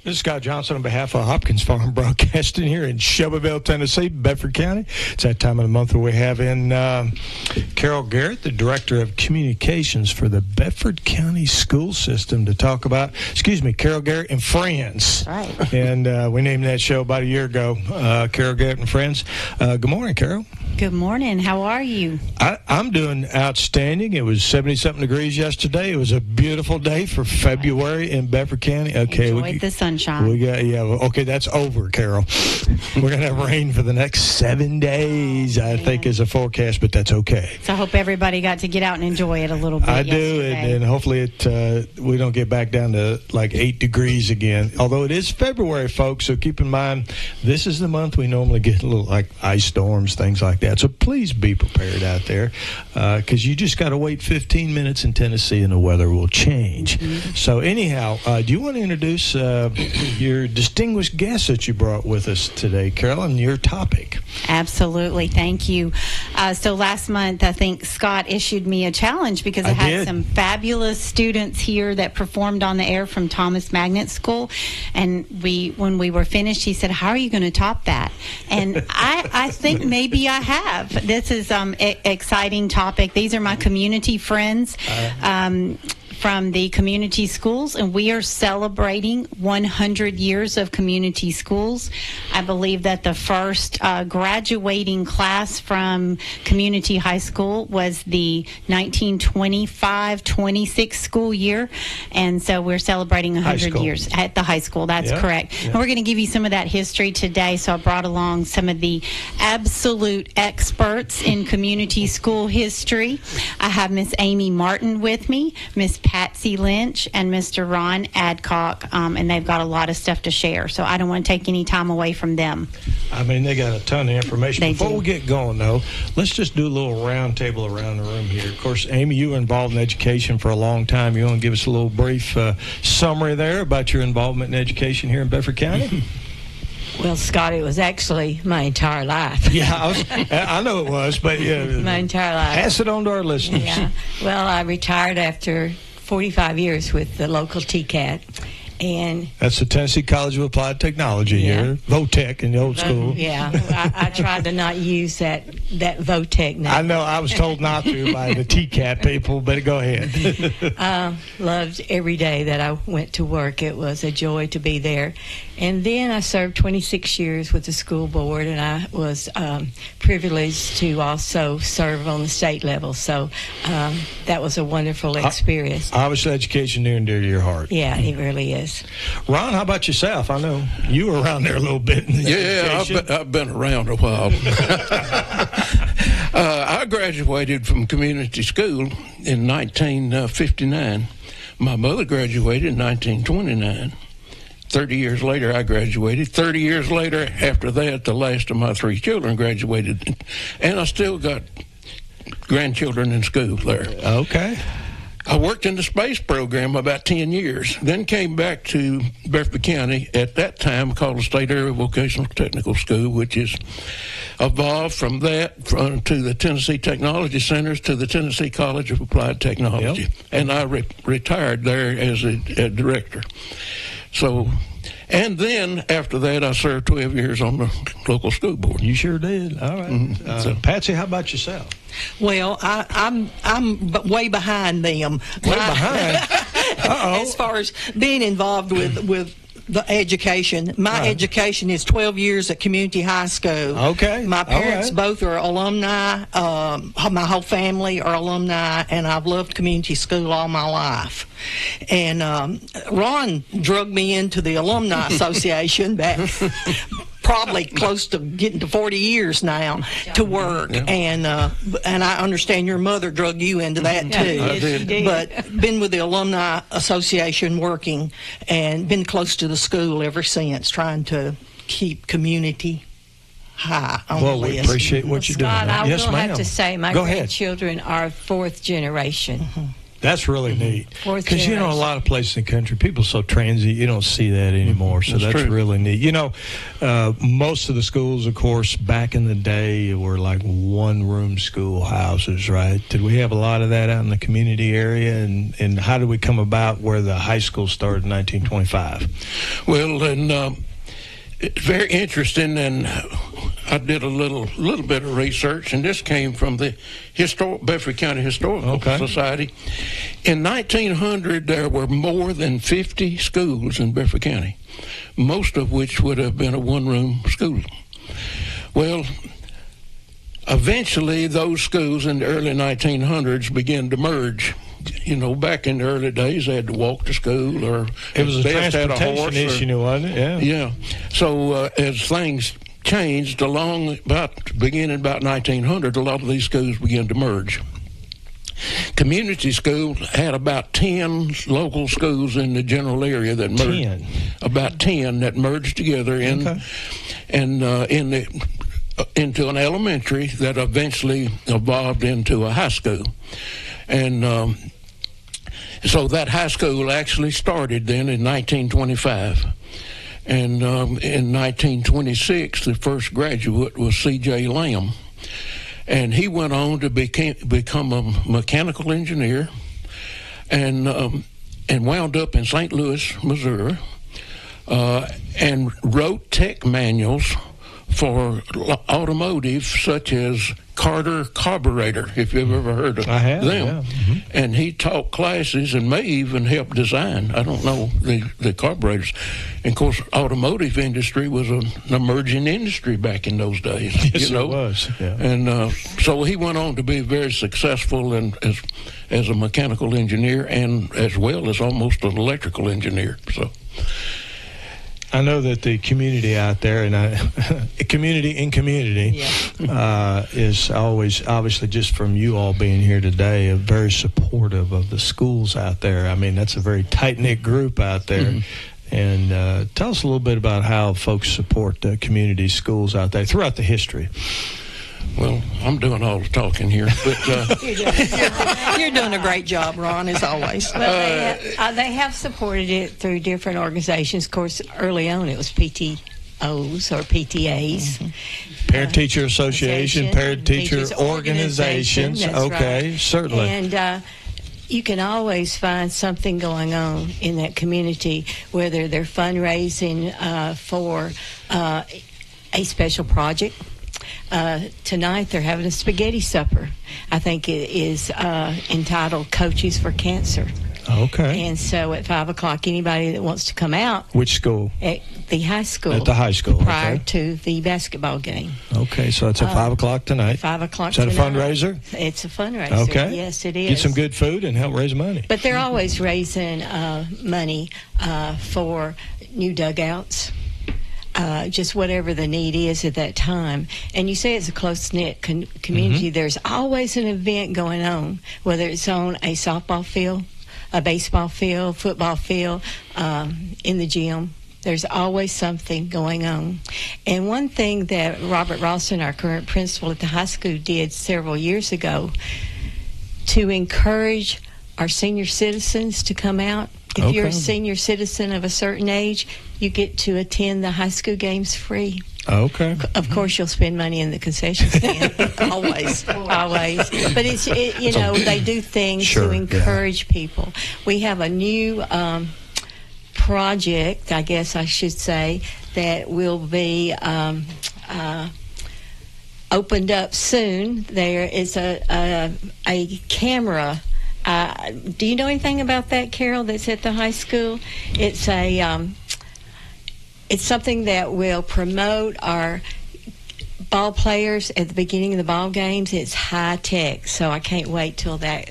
This is Scott Johnson on behalf of Hopkins Farm Broadcasting here in Shelbyville, Tennessee, Bedford County. It's that time of the month where we have in Carol Garrette, the Director of Communications for the Bedford County School System, to talk about, Carol Garrette and Friends. Right. And we named that show about a year ago, Carol Garrette and Friends. Good morning, Carol. Good morning. How are you? I'm doing outstanding. It was 70-something degrees yesterday. It was a beautiful day for February in Bedford County. Okay, enjoyed the sunshine. Okay, that's over, Carol. We're going to have rain for the next 7 days, I think, is a forecast, but that's okay. So I hope everybody got to get out and enjoy it a little bit. I do, and hopefully we don't get back down to like 8 degrees again. Although it is February, folks, so keep in mind, this is the month we normally get a little like ice storms, things like that. So please be prepared out there, because you just got to wait 15 minutes in Tennessee and the weather will change. Mm-hmm. So anyhow, do you want to introduce your distinguished guest that you brought with us today, Carolyn, your topic? Absolutely. Thank you. So last month, I think Scott issued me a challenge because I had some fabulous students here that performed on the air from Thomas Magnet School. And when we were finished, he said, "How are you going to top that?" And I think maybe I have. This is exciting topic. These are my community friends from the community schools, and we are celebrating 100 years of community schools. I believe that the first graduating class from community high school was the 1925-26 school year, and so we're celebrating 100 years at the high school. That's correct. Yeah. And we're going to give you some of that history today, so I brought along some of the absolute experts in community school history. I have Miss Amy Martin with me, Miss Patsy Lynch, and Mr. Ron Adcock, and they've got a lot of stuff to share, so I don't want to take any time away from them. I mean, they got a ton of information. Before we get going, though, let's just do a little round table around the room here. Of course, Amy, you were involved in education for a long time. You want to give us a little brief summary there about your involvement in education here in Bedford County? Well, Scott, it was actually my entire life. Yeah, I know it was, but my entire life. Pass it on to our listeners. Yeah. Well, I retired after 45 years with the local TCAT. And that's the Tennessee College of Applied Technology here, VOTEC in the old school. Yeah, I tried to not use that VOTEC name. I know, I was told not to by the TCAT people, but go ahead. Loved every day that I went to work. It was a joy to be there. And then I served 26 years with the school board, and I was privileged to also serve on the state level. So that was a wonderful experience. Obviously, education near and dear to your heart. Yeah, it really is. Ron, how about yourself? I know you were around there a little bit. I've been around a while. I graduated from community school in 1959. My mother graduated in 1929. 30 years later, I graduated. 30 years later, after that, the last of my 3 children graduated. And I still got grandchildren in school there. Okay. I worked in the space program about 10 years, then came back to Bedford County, at that time called the State Area Vocational Technical School, which is evolved from that to the Tennessee Technology Centers to the Tennessee College of Applied Technology. Yep. And I retired there as a director. So, and then after that, I served 12 years on the local school board. You sure did. All right. Mm-hmm. Patsy, how about yourself? Well, I'm way behind them. Way behind? Uh-oh. As far as being involved with the education. My education is 12 years at community high school. Okay. My parents both are alumni. My whole family are alumni, and I've loved community school all my life. And Ron drugged me into the Alumni Association back probably close to getting to 40 years now to work. Yeah. And I understand your mother drug you into that too. I did. But been with the Alumni Association working and been close to the school ever since, trying to keep community high on the list. We appreciate what you're doing. Scott, I yes, will ma'am. have to say my grandchildren are 4th generation. Mm-hmm. That's really neat. Because, a lot of places in the country, people are so transient, you don't see that anymore. So that's really neat. Most of the schools, of course, back in the day were like one-room schoolhouses, right? Did we have a lot of that out in the community area? And how did we come about where the high school started in 1925? Well, and it's very interesting, and I did a little bit of research, and this came from the Bedford County Historical Society. In 1900, there were more than 50 schools in Bedford County, most of which would have been a one-room school. Well, eventually, those schools in the early 1900s began to merge. Back in the early days, they had to walk to school, or it was a transportation issue, wasn't it? Yeah. So as things changed beginning about 1900, a lot of these schools began to merge. Community school had about 10 local schools in the general area that merged. 10. About 10 that merged together into an elementary that eventually evolved into a high school. And so that high school actually started then in 1925. And in 1926, the first graduate was C.J. Lamb. And he went on to become a mechanical engineer and wound up in St. Louis, Missouri, and wrote tech manuals for automotive, such as Carter Carburetor, if you've ever heard of them. Yeah. Mm-hmm. And he taught classes and may even help design, I don't know, the carburetors. And of course, automotive industry was an emerging industry back in those days. Yes, it was. Yeah. And so he went on to be very successful as a mechanical engineer, and as well as almost an electrical engineer. So I know that the community out there, and community is always, obviously, just from you all being here today, very supportive of the schools out there. I mean, that's a very tight-knit group out there. Mm-hmm. And tell us a little bit about how folks support the community schools out there throughout the history. Well, I'm doing all the talking here, but you're doing a great job, Ron, as always. Well, they have supported it through different organizations. Of course, early on it was PTOs or PTAs. Mm-hmm. Parent-Teacher Association, Parent-Teacher Organizations. Okay, right. Certainly. And you can always find something going on in that community, whether they're fundraising for a special project. Tonight they're having a spaghetti supper. I think it is entitled Coaches for Cancer. Okay. And so at 5 o'clock, anybody that wants to come out. Which school? At the high school. At the high school. Prior to the basketball game. Okay, so it's at 5 o'clock tonight. 5 o'clock tonight. Is that tonight. a fundraiser? It's a fundraiser. Okay. Yes, it is. Get some good food and help raise money. But they're always raising money for new dugouts. Just whatever the need is at that time. And you say it's a close-knit community. Mm-hmm. There's always an event going on, whether it's on a softball field, a baseball field, football field, in the gym. There's always something going on. And one thing that Robert Ralston, our current principal at the high school, did several years ago to encourage our senior citizens to come out. If you're a senior citizen of a certain age, you get to attend the high school games free. Okay. Of course, you'll spend money in the concession stand. always. But they do things to encourage people. We have a new project, I guess I should say, that will be opened up soon. There is a camera. Do you know anything about that, Carol, that's at the high school? It's it's something that will promote our ball players at the beginning of the ball games. It's high tech, so I can't wait till that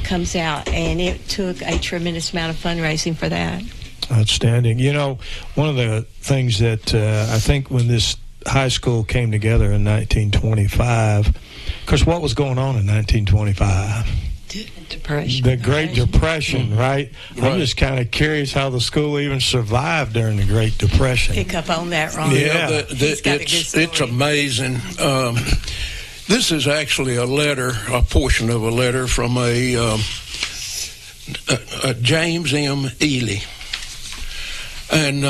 comes out. And it took a tremendous amount of fundraising for that. Outstanding. One of the things that I think when this high school came together in 1925, of course, what was going on in 1925? Depression. The Great Depression, right? I'm just kind of curious how the school even survived during the Great Depression. Pick up on that, Ron. Yeah. It's amazing. This is actually a portion of a letter from a James M. Ely. And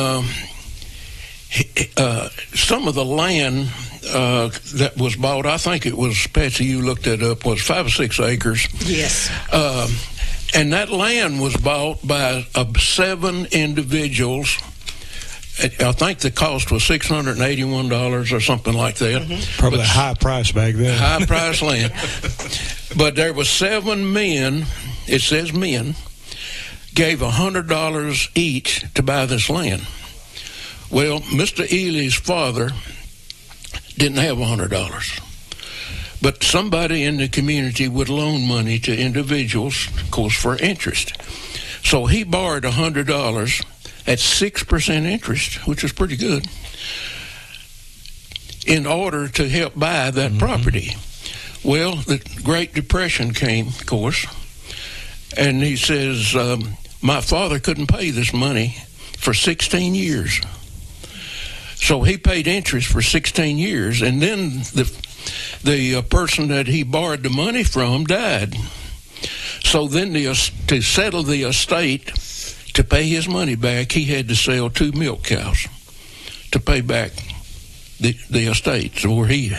some of the land that was bought, I think it was, Patsy, you looked it up, was 5 or 6 acres. Yes. And that land was bought by 7 individuals. I think the cost was $681 or something like that. Mm-hmm. Probably a high price back then. High price land. But there were 7 men, it says men, gave $100 each to buy this land. Well, Mr. Ely's father didn't have $100. But somebody in the community would loan money to individuals, of course, for interest. So he borrowed $100 at 6% interest, which was pretty good, in order to help buy that property. Well, the Great Depression came, of course, and he says, my father couldn't pay this money for 16 years. So he paid interest for 16 years, and then the person that he borrowed the money from died. So then to settle the estate, to pay his money back, he had to sell 2 milk cows to pay back the estate. So where he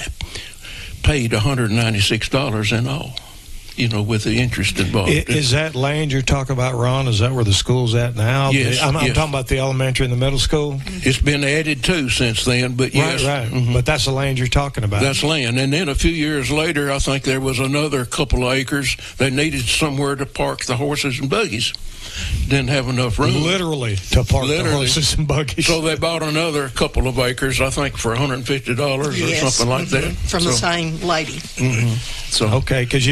paid $196 in all, with the interest involved. Is that land you're talking about, Ron? Is that where the school's at now? Yes. I'm talking about the elementary and the middle school? It's been added to since then, but yes. Right. Mm-hmm. But that's the land you're talking about. That's land. And then a few years later, I think there was another couple of acres. They needed somewhere to park the horses and buggies. Didn't have enough room. Literally to park the horses and buggies. So they bought another couple of acres, I think, for $150 or something like that. From the same lady. Mm-hmm. So okay, because,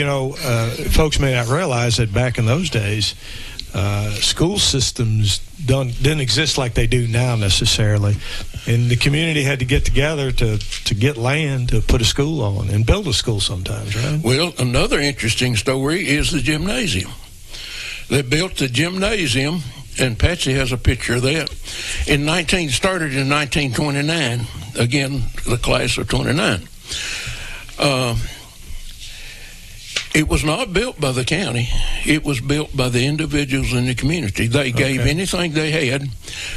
folks may not realize that back in those days, school systems didn't exist like they do now necessarily. And the community had to get together to get land to put a school on and build a school sometimes, right? Well, another interesting story is the gymnasium. They built the gymnasium, and Patsy has a picture of that. Started in 1929. Again, the class of 29. It was not built by the county. It was built by the individuals in the community. They gave anything they had.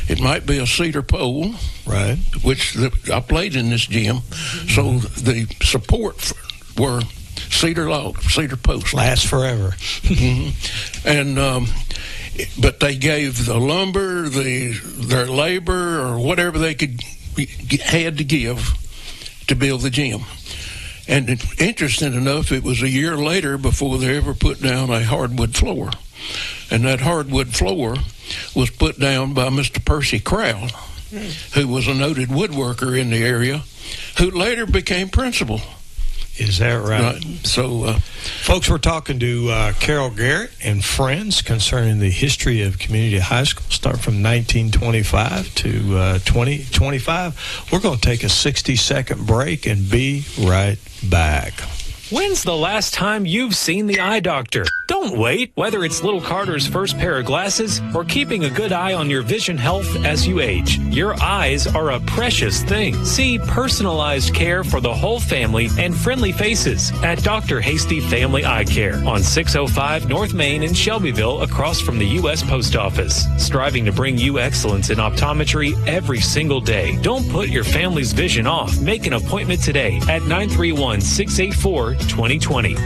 It might be a cedar pole, right? Which I played in this gym. So the support were cedar posts. Last forever. And but they gave the lumber, their labor, or whatever they had to give to build the gym. And interesting enough, it was a year later before they ever put down a hardwood floor. And that hardwood floor was put down by Mr. Percy Crowell, who was a noted woodworker in the area, who later became principal. Is that right? So, folks, we're talking to Carol Garrette and friends concerning the history of community high school, start from 1925 to 2025. We're going to take a 60-second break and be right back. When's the last time you've seen the eye doctor? Don't wait. Whether it's little Carter's first pair of glasses or keeping a good eye on your vision health as you age, your eyes are a precious thing. See personalized care for the whole family and friendly faces at Dr. Hasty Family Eye Care on 605 North Main in Shelbyville, across from the U.S. Post Office. Striving to bring you excellence in optometry every single day. Don't put your family's vision off. Make an appointment today at 931-684-2020.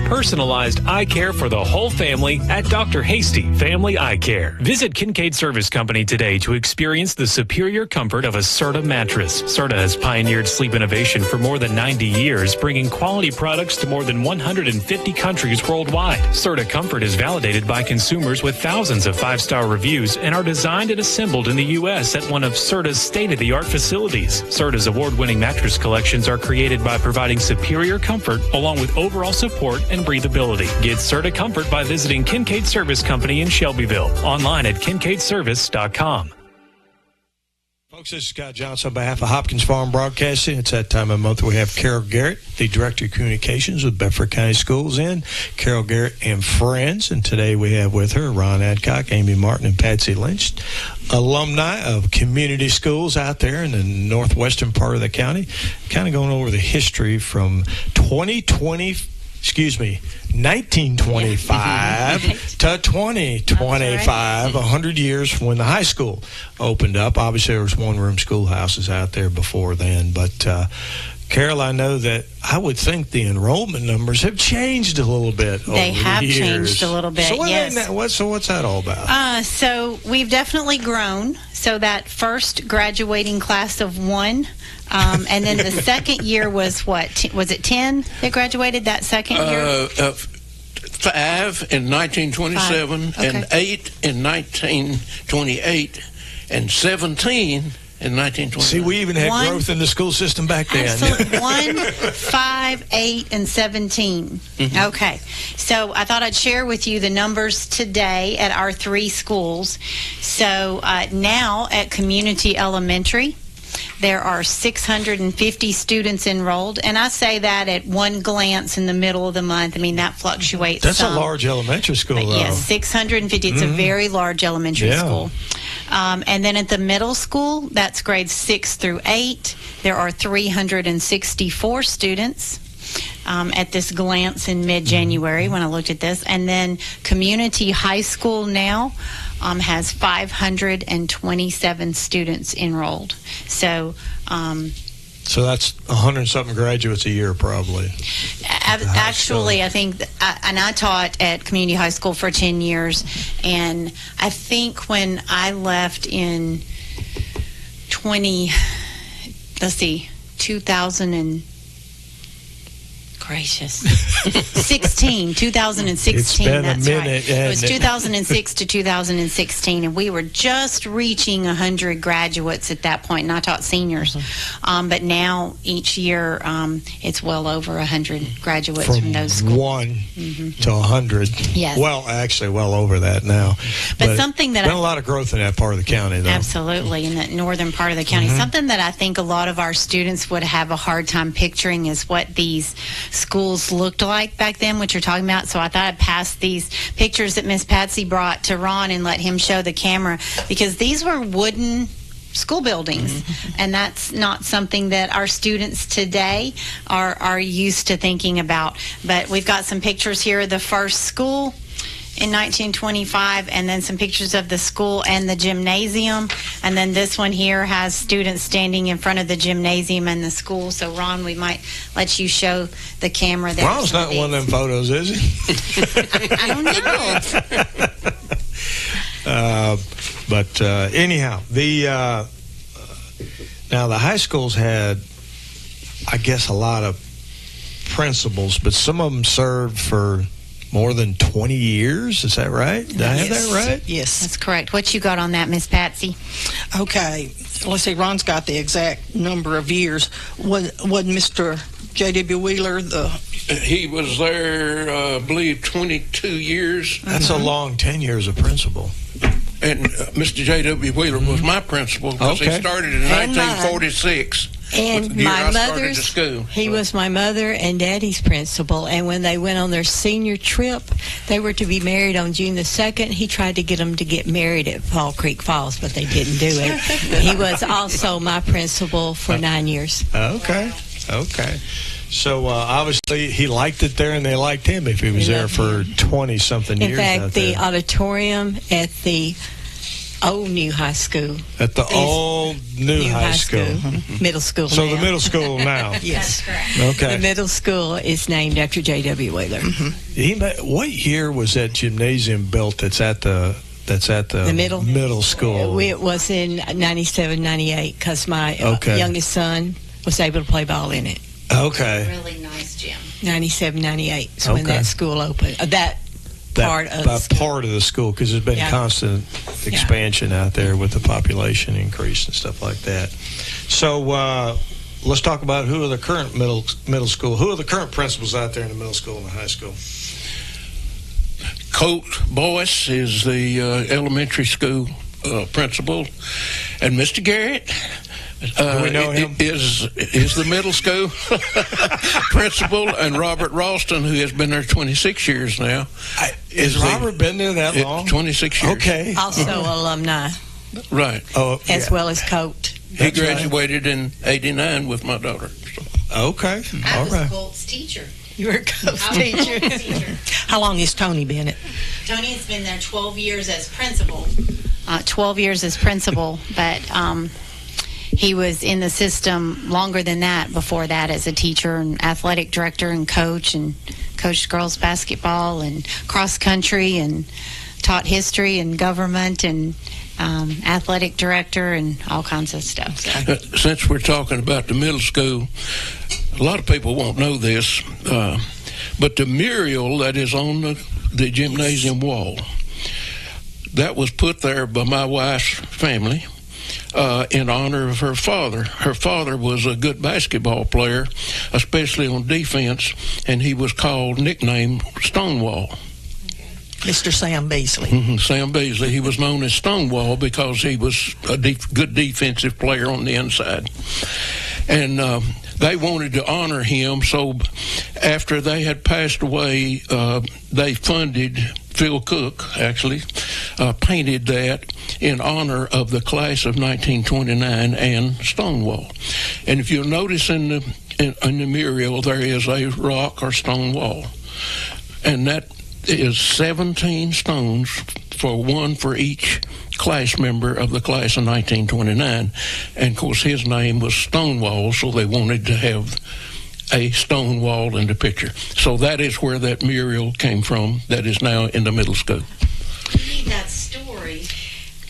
Personalized eye care for the whole family at Dr. Hasty Family Eye Care. Visit Kincaid Service Company today to experience the superior comfort of a Serta mattress. Serta has pioneered sleep innovation for more than 90 years, bringing quality products to more than 150 countries worldwide. Serta Comfort is validated by consumers with thousands of 5-star reviews and are designed and assembled in the U.S. at one of Serta's state-of-the-art facilities. Serta's award-winning mattress collections are created by providing superior comfort along with overall support and breathability. Get Serta Comfort by visiting Kincaid Service Company in Shelbyville. Online at kincaidservice.com. Folks, this is Scott Johnson on behalf of Hopkins Farm Broadcasting. It's that time of month we have Carol Garrette, the Director of Communications with Bedford County Schools, in. Carol Garrette and friends. And today we have with her Ron Adcock, Amy Martin, and Patsy Lynch, alumni of community schools out there in the northwestern part of the county. Kind of going over the history from 2020 1925 to 2025, right. 100 years from when the high school opened up. Obviously, there was one-room schoolhouses out there before then, but Carol, I know that I would think the enrollment numbers have changed a little bit over the years. They have changed a little bit, so yes. What's that all about? So we've definitely grown. So that first graduating class of 1, and then the second year was what? Was it 10 that graduated that second year? 5 in 1927, okay. and 8 in 1928, and 17 in 1929. See, we even had growth in the school system back then. Absolutely. 1, 5, 8, and 17. Mm-hmm. Okay. So I thought I'd share with you the numbers today at our 3 schools. So now at Community Elementary, there are 650 students enrolled, and I say that at one glance in the middle of the month. I mean, that fluctuates. That's a large elementary school, though. Yes, 650. It's a very large elementary school. And then at the middle school, that's grades 6 through 8. There are 364 students. At this glance in mid-January when I looked at this. And then Community High School now has 527 students enrolled. So that's 100-something graduates a year, probably. Actually, I think, and I taught at Community High School for 10 years, and I think when I left in 2016, It's been that's a minute, right. It was 2006 to 2016, and we were just reaching 100 graduates at that point, and I taught seniors. But now, each year, it's well over 100 graduates from those schools. 1 to 100. Yes. Well, actually, well over that now. But something that been a lot of growth in that part of the county, though. Absolutely, in that northern part of the county. Something that I think a lot of our students would have a hard time picturing is what these schools looked like back then, what you're talking about. So I thought I'd pass these pictures that Miss Patsy brought to Ron and let him show the camera, because these were wooden school buildings, and that's not something that our students today are used to thinking about. But we've got some pictures here of the first school in 1925, and then some pictures of the school and the gymnasium. And then this one here has students standing in front of the gymnasium and the school. So, Ron, we might let you show the camera there. Ron's not one of them photos, is he? I don't know. But anyhow, now the high schools had, I guess, a lot of principals, but some of them served for more than 20 years. Is that right? Did I have that right? Yes. That's correct. What you got on that, Miss Patsy? Okay. Let's see. Ron's got the exact number of years. Was Mr. J.W. Wheeler He was there, I believe, 22 years. That's a long 10 years of principal. And Mr. J.W. Wheeler was my principal because he started in 1946. And my mother's, he was my mother and Daddy's principal. And when they went on their senior trip, they were to be married on June the 2nd. He tried to get them to get married at Fall Creek Falls, but they didn't do it. He was also my principal for 9 years. Okay. So obviously he liked it there, and they liked him if he was there for 20-something years. In fact, the auditorium at the old new high school. At the old new high school. Middle school So now. the middle school now. Yes. That's correct. Okay. The middle school is named after J.W. Wheeler. What year was that gymnasium built that's at the middle school? It was in 97, 98, because my youngest son was able to play ball in it. Okay. Really nice gym. 97, 98 is when that school opened. Part of the school, because there's been constant expansion out there with the population increase and stuff like that. So let's talk about who are the current middle school. Who are the current principals out there in the middle school and the high school? Colt Boyce is the elementary school principal, and Mr. Garrette do we know him? Is the middle school principal, and Robert Ralston, who has been there 26 years now. Has Robert been there that long? 26 years. Okay. Also alumni. Right. As well as Colt. He graduated in 89 with my daughter. Okay. I was Colt's teacher. You were a Gov's teacher. How long has Tony been at? Tony has been there 12 years as principal. 12 years as principal, but he was in the system longer than that before that as a teacher and athletic director and coached girls basketball and cross country and taught history and government and athletic director and all kinds of stuff. So. Since we're talking about the middle school, a lot of people won't know this, but the mural that is on the gymnasium wall, that was put there by my wife's family in honor of her father. Her father was a good basketball player, especially on defense, and he was nicknamed Stonewall. Mr. Sam Beasley. Sam Beasley. He was known as Stonewall because he was a good defensive player on the inside. And they wanted to honor him, so after they had passed away, they funded, Phil Cook actually, painted that in honor of the class of 1929 and Stonewall. And if you'll notice in the mural, there is a rock or stone wall. And that is 17 stones, one for each class member of the class of 1929. And, of course, his name was Stonewall, so they wanted to have a stone wall in the picture. So that is where that mural came from that is now in the middle school. You need that story.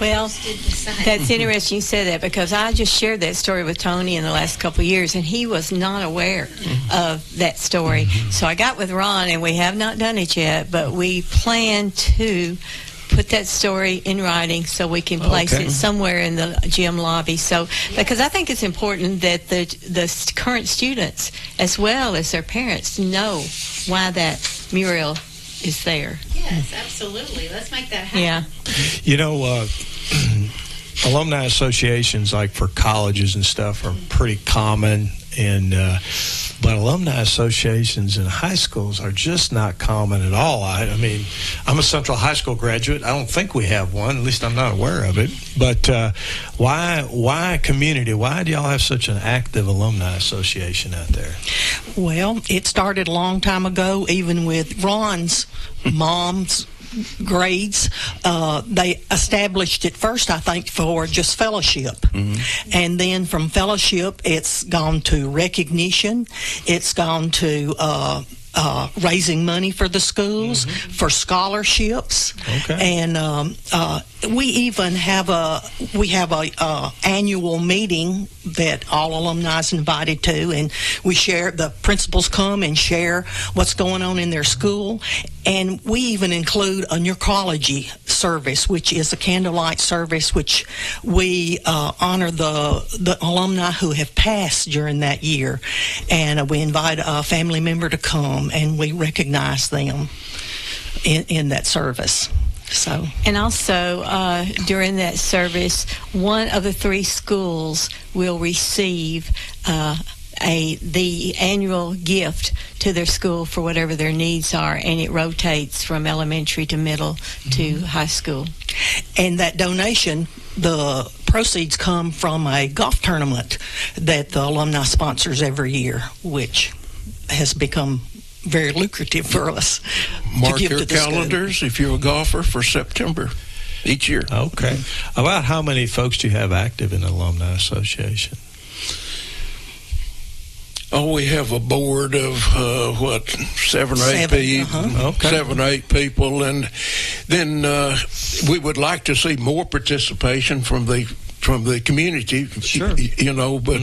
Well, that's interesting you said that, because I just shared that story with Tony in the last couple of years, and he was not aware of that story. So I got with Ron, and we have not done it yet, but we plan to put that story in writing so we can place it somewhere in the gym lobby. So, because I think it's important that the current students, as well as their parents, know why that mural is there. Yes, absolutely. Let's make that happen. Yeah. You know, alumni associations, like for colleges and stuff, are pretty common, but alumni associations in high schools are just not common at all. I mean, I'm a Central High School graduate. I don't think we have one. At least I'm not aware of it. But why community? Why do y'all have such an active alumni association out there? Well, it started a long time ago, even with Ron's mom's grades. They established it first, I think, for just fellowship. And then from fellowship, it's gone to recognition. It's gone to raising money for the schools, for scholarships. And we even have a annual meeting that all alumni is invited to, and we share, the principals come and share what's going on in their school. And we even include a necrology service, which is a candlelight service, which we honor the alumni who have passed during that year. And we invite a family member to come, and we recognize them in that service. So, and also during that service, one of the 3 schools will receive the annual gift to their school for whatever their needs are, and it rotates from elementary to middle to high school. And that donation, the proceeds come from a golf tournament that the alumni sponsors every year, which has become very lucrative for us. Mark your calendars if you're a golfer for September each year. Okay. About how many folks do you have active in the Alumni Association? Oh, we have a board of, 7 or 8 people. 7 or 8 people. And then we would like to see more participation from the community, you know, but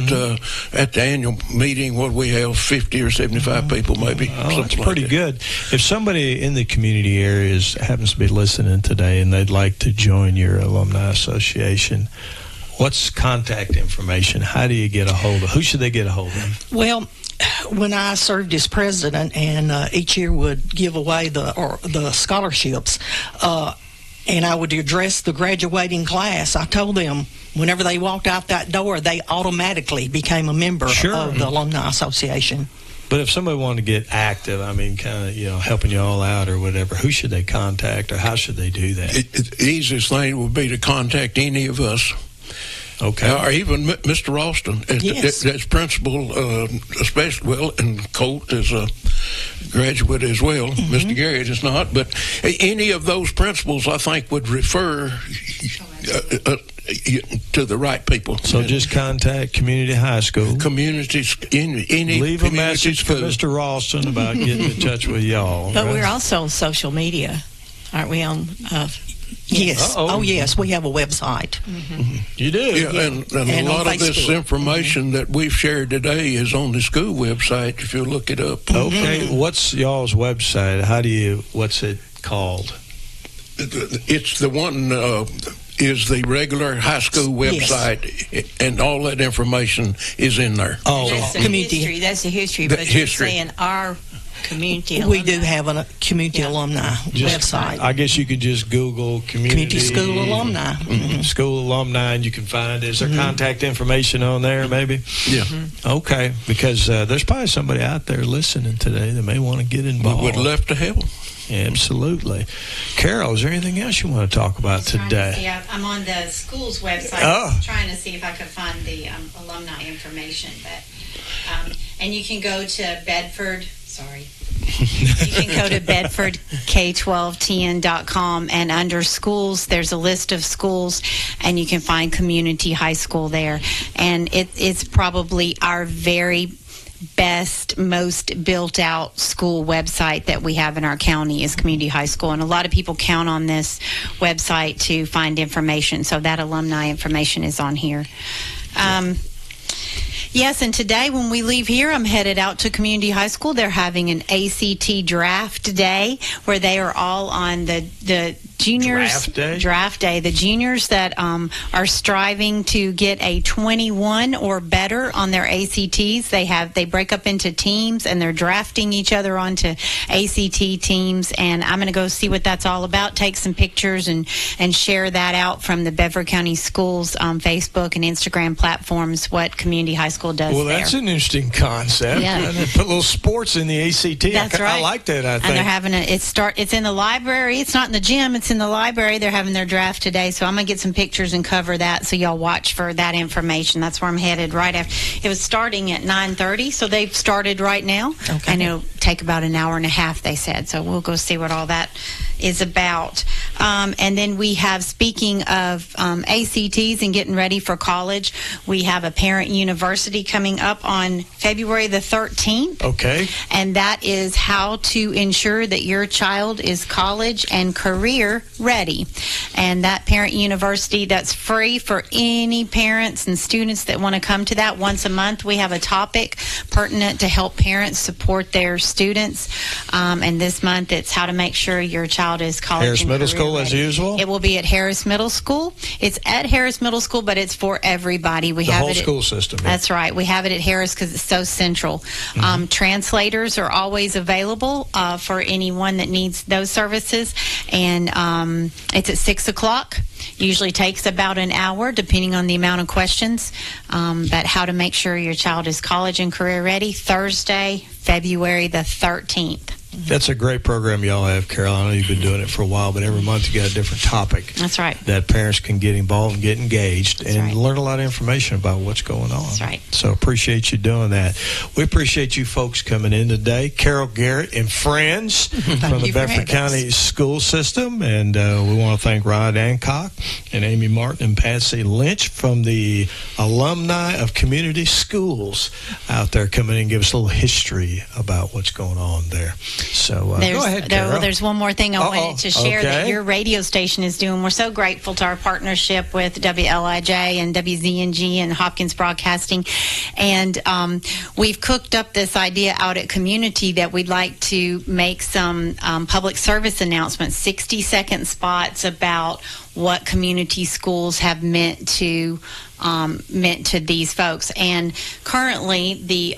at the annual meeting, what we have, 50 or 75 people maybe. Oh, that's pretty good. If somebody in the community areas happens to be listening today and they'd like to join your alumni association, what's contact information? How do you get a hold of? Who should they get a hold of? Well, when I served as president, and each year would give away the scholarships, and I would address the graduating class, I told them whenever they walked out that door, they automatically became a member of the Alumni Association. But if somebody wanted to get active, I mean, kind of, you know, helping you all out or whatever, who should they contact, or how should they do that? The easiest thing would be to contact any of us. Okay. Or even Mr. Ralston as principal, especially, and Colt as graduate as well. Mr. Garrett is not, but any of those principals, I think, would refer to the right people. So just contact Community High School. Communities, any leave a message school. for Mr. Ralston about getting in touch with y'all. But we're also on social media, aren't we? On yes. Uh-oh. Oh, yes. We have a website. You do? Yeah, and a And lot on of this Facebook. information that we've shared today is on the school website, if you look it up. Okay. What's y'all's website? What's it called? It's the one, is the regular high school website, and all that information is in there. Oh, That's the Community. history. That's the history. The But history. you're saying our community. We alumni. do have a community alumni website. I guess you could just Google Community School Alumni. School alumni, and you can find. Is there contact information on there? Maybe. Yeah. Okay, because there's probably somebody out there listening today that may want to get We involved. would love to help. Absolutely. Carol, is there anything else you want to talk about today? I'm on the school's website trying to see if I could find the alumni information. But and you can go to Bedford. Sorry. You can go to bedfordk12tn.com, and under schools there's a list of schools, and you can find Community High School there. And it's probably our very best, most built out school website that we have in our county is Community High School, and a lot of people count on this website to find information, so that alumni information is on here. Yes, and today when we leave here, I'm headed out to Community High School. They're having an ACT draft day where they are all on the juniors. Draft day. The juniors that are striving to get a 21 or better on their ACTs. They break up into teams, and they're drafting each other onto ACT teams. And I'm going to go see what that's all about. Take some pictures and share that out from the Bedford County Schools Facebook and Instagram platforms. What Community High School does. Well, that's an interesting concept. Yeah. And they put little sports in the ACT. That's right. I like that, I think. And they're having it's in the library. It's not in the gym. It's in the library. They're having their draft today. So I'm going to get some pictures and cover that, so y'all watch for that information. That's where I'm headed right after. It was starting at 9:30, so they've started right now. Okay. And it'll take about an hour and a half, they said. So we'll go see what all that is about. And then we have, speaking of ACTs and getting ready for college, we have a parent university coming up on February the 13th. Okay. And that is how to ensure that your child is college and career ready. And that parent university, that's free for any parents and students that want to come to that. Once a month, we have a topic pertinent to help parents support their students. And this month, it's how to make sure your child is college Harris and Middle career School, ready. as usual? It will be at Harris Middle School. It's at Harris Middle School, but it's for everybody. We The have whole it school system. Yeah. That's right. We have it at Harris because it's so central. Translators are always available for anyone that needs those services. And it's at 6 o'clock. Usually takes about an hour, depending on the amount of questions. But how to make sure your child is college and career ready, Thursday, February the 13th. That's a great program y'all have, Carol. I know you've been doing it for a while, but every month you got a different topic. That's right. That parents can get involved and get engaged. That's and right. learn a lot of information about what's going on. That's right. So appreciate you doing that. We appreciate you folks coming in today. Carol Garrett and friends from the Bedford County School System. And we want to thank Ron Adcock and Amy Martin and Patsy Lynch from the alumni of community schools out there coming in and give us a little history about what's going on there. So go ahead, Carol. There's one more thing I wanted to share that your radio station is doing. We're so grateful to our partnership with WLIJ and WZNG and Hopkins Broadcasting. And we've cooked up this idea out at Community that we'd like to make some public service announcements, 60-second spots about what community schools have meant to these folks. And currently, the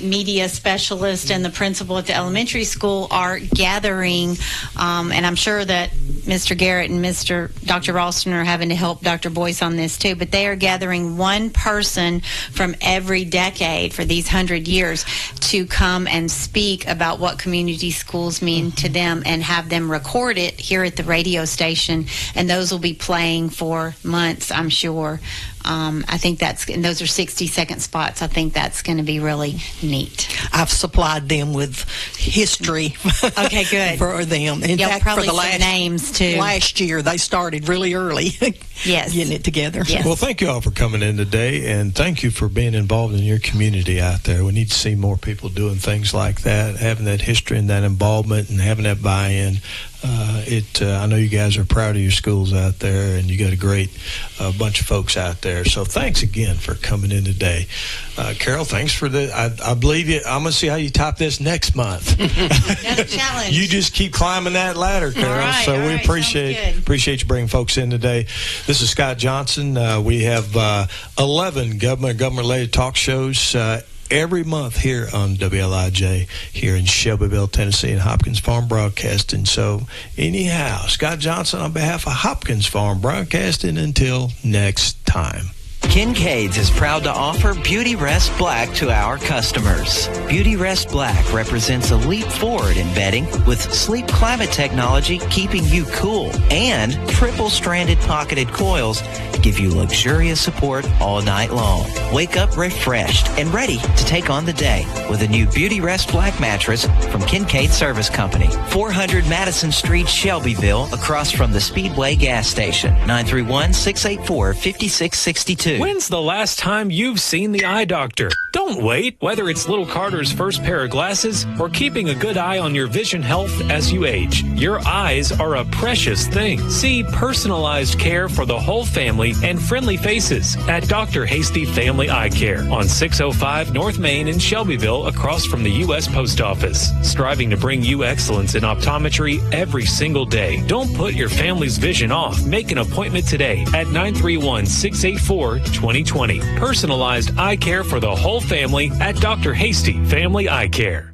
media specialist and the principal at the elementary school are gathering, and I'm sure that Mr. Garrett and Dr. Ralston are having to help Dr. Boyce on this too, but they are gathering one person from every decade for these 100 years to come and speak about what community schools mean to them and have them record it here at the radio station, and those will be playing for months, I'm sure. I think and those are 60-second spots. I think that's going to be really neat. I've supplied them with history. Okay, good. For them. In You'll fact, probably for the some names too. Last year, they started really early. Yes. Getting it together. Yes. Well, thank you all for coming in today, and thank you for being involved in your community out there. We need to see more people doing things like that, having that history and that involvement and having that buy-in. I know you guys are proud of your schools out there, and you got a great bunch of folks out there. So thanks again for coming in today. Carol, thanks for the. I believe you. I'm going to see how you top this next month. That's a challenge. You just keep climbing that ladder, Carol. All right, so we appreciate you bringing folks in today. This is Scott Johnson. We have 11 government-related talk shows every month here on WLIJ here in Shelbyville, Tennessee, and Hopkins Farm Broadcasting. So anyhow, Scott Johnson on behalf of Hopkins Farm Broadcasting, until next time. Kincaid's is proud to offer Beauty Rest Black to our customers. Beauty Rest Black represents a leap forward in bedding with sleep climate technology keeping you cool, and triple-stranded pocketed coils give you luxurious support all night long. Wake up refreshed and ready to take on the day with a new Beauty Rest Black mattress from Kincaid Service Company. 400 Madison Street, Shelbyville, across from the Speedway gas station. 931-684-5662. When's the last time you've seen the eye doctor? Don't wait. Whether it's little Carter's first pair of glasses or keeping a good eye on your vision health as you age, your eyes are a precious thing. See personalized care for the whole family and friendly faces at Dr. Hasty Family Eye Care on 605 North Main in Shelbyville, across from the U.S. Post Office. Striving to bring you excellence in optometry every single day. Don't put your family's vision off. Make an appointment today at 931-684-2020. Personalized eye care for the whole family at Dr. Hasty Family Eye Care.